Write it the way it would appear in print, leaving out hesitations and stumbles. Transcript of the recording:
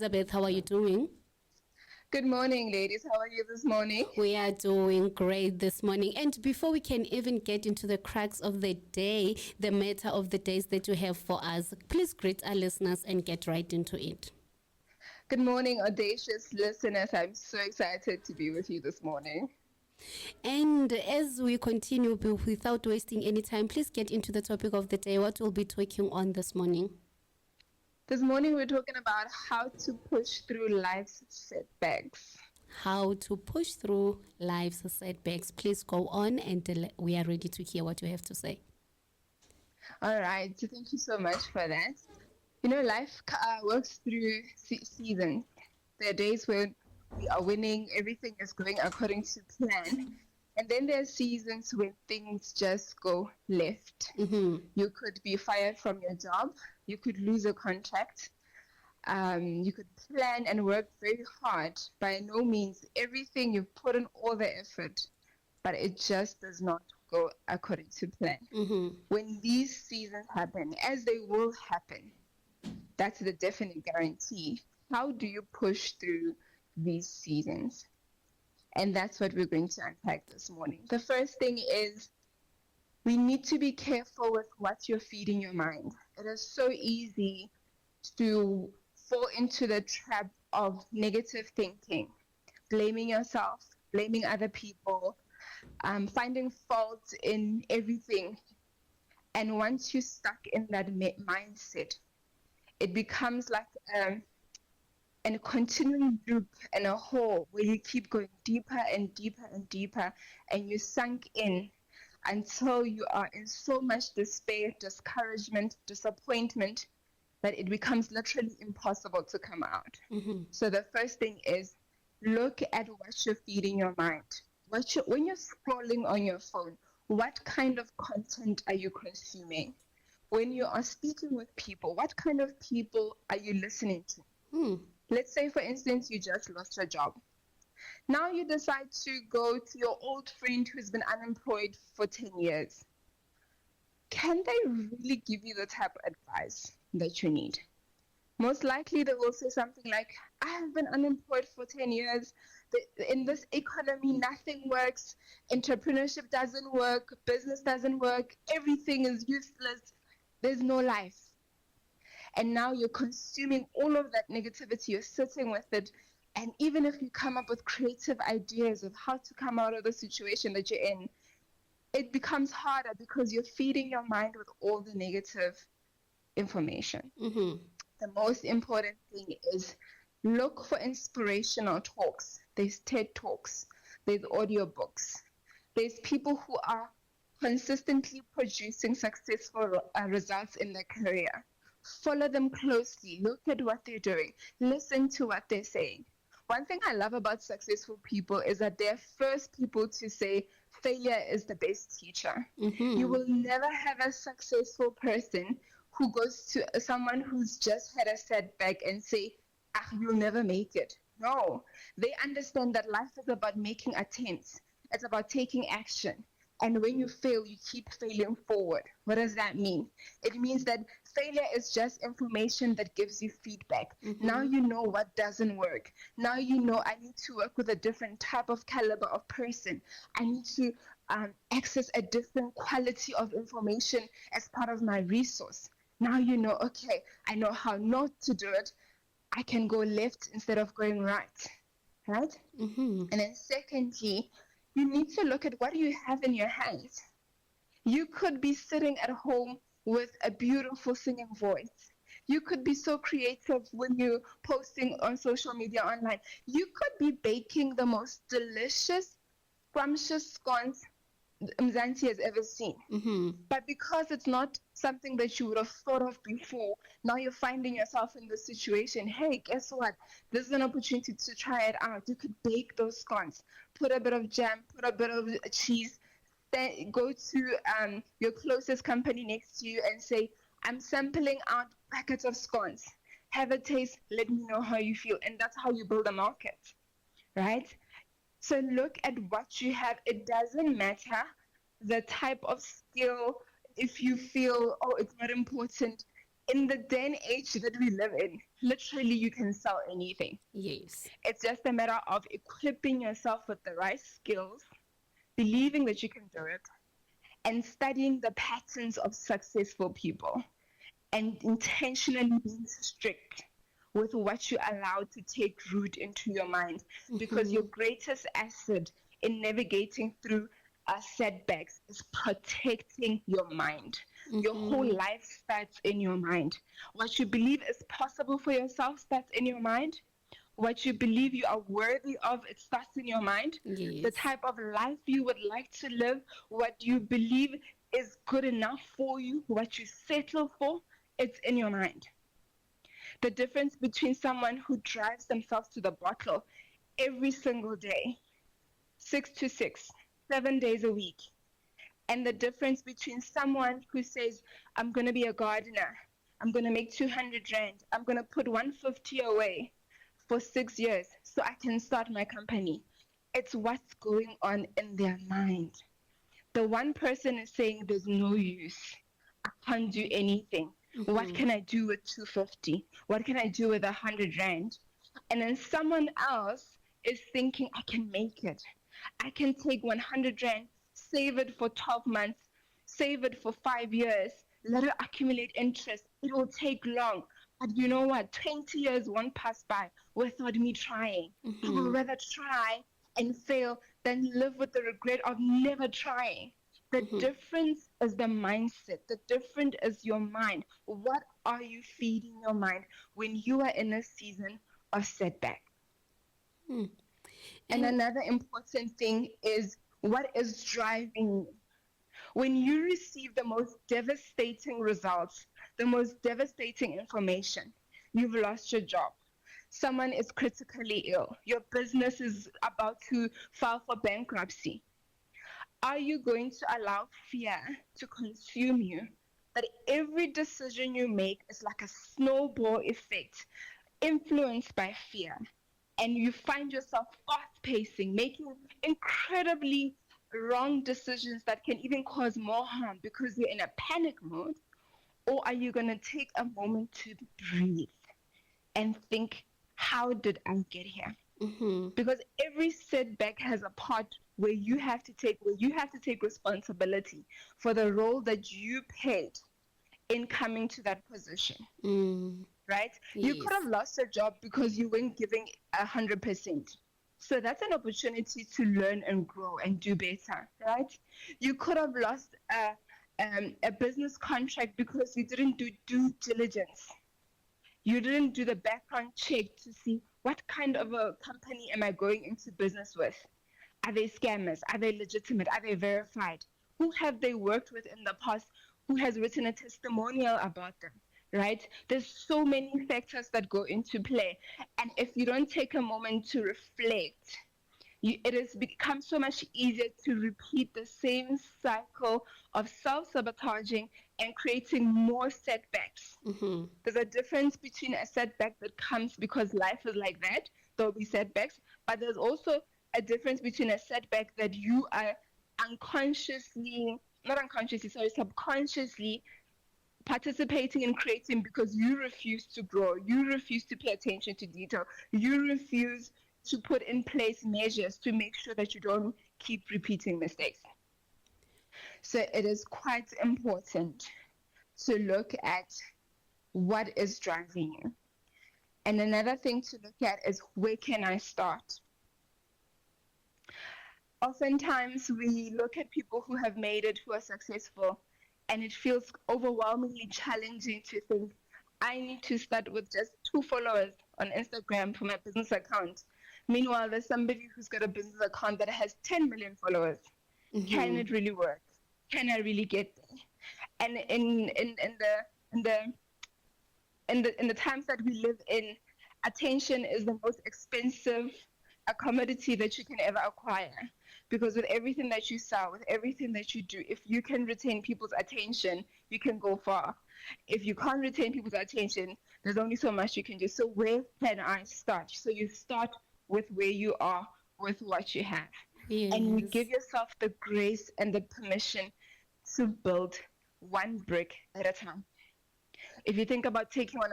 Elizabeth, how are you doing? Good morning, ladies. How are you this morning? We are doing great this morning. And before we can even get into the cracks of the day, the matter of the days that you have for us, please greet our listeners and get right into it. Good morning, audacious listeners. I'm so excited to be with you this morning. And as we continue without wasting any time, please get into the topic of the day. What we'll be talking on this morning? This morning, we're talking about how to push through life's setbacks. How to push through life's setbacks. Please go on, and we are ready to hear what you have to say. All right. So thank you so much for that. Life works through seasons. There are days when we are winning, everything is going according to plan. And then there are seasons when things just go left. Mm-hmm. You could be fired from your job. You could lose a contract. You could plan and work very hard. By no means everything you've put in all the effort, but it just does not go according to plan. Mm-hmm. When these seasons happen, as they will happen, that's the definite guarantee. How do you push through these seasons? And that's what we're going to unpack this morning. The first thing is we need to be careful with what you're feeding your mind. It is so easy to fall into the trap of negative thinking, blaming yourself, blaming other people, finding fault in everything. And once you're stuck in that mindset, it becomes like a continuing loop and a hole where you keep going deeper and deeper and deeper, and you sunk in until you are in so much despair, discouragement, disappointment, that it becomes literally impossible to come out. Mm-hmm. So the first thing is look at what you're feeding your mind. When you're scrolling on your phone, what kind of content are you consuming? When you are speaking with people, what kind of people are you listening to? Let's say, for instance, you just lost your job. Now you decide to go to your old friend who's been unemployed for 10 years. Can they really give you the type of advice that you need? Most likely they will say something like, I have been unemployed for 10 years. In this economy, nothing works. Entrepreneurship doesn't work. Business doesn't work. Everything is useless. There's no life. And now you're consuming all of that negativity. You're sitting with it. And even if you come up with creative ideas of how to come out of the situation that you're in, it becomes harder because you're feeding your mind with all the negative information. Mm-hmm. The most important thing is look for inspirational talks. There's TED Talks, there's audiobooks, there's people who are consistently producing successful results in their career. Follow them closely, look at what they're doing, listen to what they're saying. One thing I love about successful people is that they're first people to say failure is the best teacher. Mm-hmm. You will never have a successful person who goes to someone who's just had a setback and say, you'll never make it. No, they understand that life is about making attempts. It's about taking action. And when you fail, you keep failing forward. What does that mean? It means that failure is just information that gives you feedback. Mm-hmm. Now you know what doesn't work. Now you know I need to work with a different type of caliber of person. I need to access a different quality of information as part of my resource. Now you know, okay, I know how not to do it. I can go left instead of going right. Right? Mm-hmm. And then secondly, you need to look at what do you have in your hands. You could be sitting at home with a beautiful singing voice. You could be so creative when you're posting on social media online. You could be baking the most delicious, scrumptious scones Mzansi has ever seen. Mm-hmm. But because it's not something that you would have thought of before, now you're finding yourself in this situation. Hey, guess what? This is an opportunity to try it out. You could bake those scones, put a bit of jam, put a bit of cheese, then go to your closest company next to you and say, I'm sampling out packets of scones. Have a taste, let me know how you feel. And that's how you build a market, right? So look at what you have. It doesn't matter the type of skill. If you feel, it's not important, In the day and age that we live in, literally you can sell anything. Yes. It's just a matter of equipping yourself with the right skills, believing that you can do it, and studying the patterns of successful people, and intentionally being strict with what you allow to take root into your mind. Because your greatest asset in navigating through setbacks is protecting your mind. Your whole life starts in your mind. What you believe is possible for yourself starts in your mind. What you believe you are worthy of, it starts in your mind. The Yes. type of life you would like to live, what you believe is good enough for you, what you settle for, it's in your mind. The difference between someone who drives themselves to the bottle every single day, 6 to 6, 7 days a week, and the difference between someone who says, I'm going to be a gardener, I'm going to make 200 Rand, I'm going to put 150 away for 6 years so I can start my company. It's what's going on in their mind. The one person is saying there's no use. I can't do anything. What can I do with 250? What can I do with 100 Rand? And then someone else is thinking, I can make it. I can take 100 Rand, save it for 12 months, save it for 5 years, let it accumulate interest. It will take long. But you know what? 20 years won't pass by without me trying. I would rather try and fail than live with the regret of never trying. The difference is the mindset. The difference is your mind. What are you feeding your mind when you are in a season of setback? And another important thing is what is driving you. When you receive the most devastating results, the most devastating information, you've lost your job, someone is critically ill, your business is about to file for bankruptcy, are you going to allow fear to consume you? That every decision you make is like a snowball effect, influenced by fear. And you find yourself fast pacing, making incredibly wrong decisions that can even cause more harm because you're in a panic mode? Or are you going to take a moment to breathe and think, how did I get here? Because every setback has a part where you have to take responsibility for the role that you played in coming to that position. Right? You could have lost a job because you weren't giving 100%. So that's an opportunity to learn and grow and do better, right? You could have lost a business contract because you didn't do due diligence. You didn't do the background check to see what kind of a company am I going into business with? Are they scammers? Are they legitimate? Are they verified? Who have they worked with in the past? Who has written a testimonial about them? Right? There's so many factors that go into play. And if you don't take a moment to reflect, it has become so much easier to repeat the same cycle of self-sabotaging and creating more setbacks. There's a difference between a setback that comes because life is like that, there'll be setbacks, but there's also a difference between a setback that you are subconsciously participating in creating because you refuse to grow, you refuse to pay attention to detail, you refuse to put in place measures to make sure that you don't keep repeating mistakes. So it is quite important to look at what is driving you. And another thing to look at is, where can I start? Oftentimes we look at people who have made it, who are successful, and it feels overwhelmingly challenging to think, I need to start with just 2 followers on Instagram for my business account. Meanwhile, there's somebody who's got a business account that has 10 million followers. Can it really work? Can I really get there? And in the times that we live in, attention is the most expensive commodity that you can ever acquire. Because with everything that you sell, with everything that you do, if you can retain people's attention, you can go far. If you can't retain people's attention, there's only so much you can do. So where can I start? So you start with where you are, with what you have. Yes. And you give yourself the grace and the permission to build one brick at a time. If you think about taking on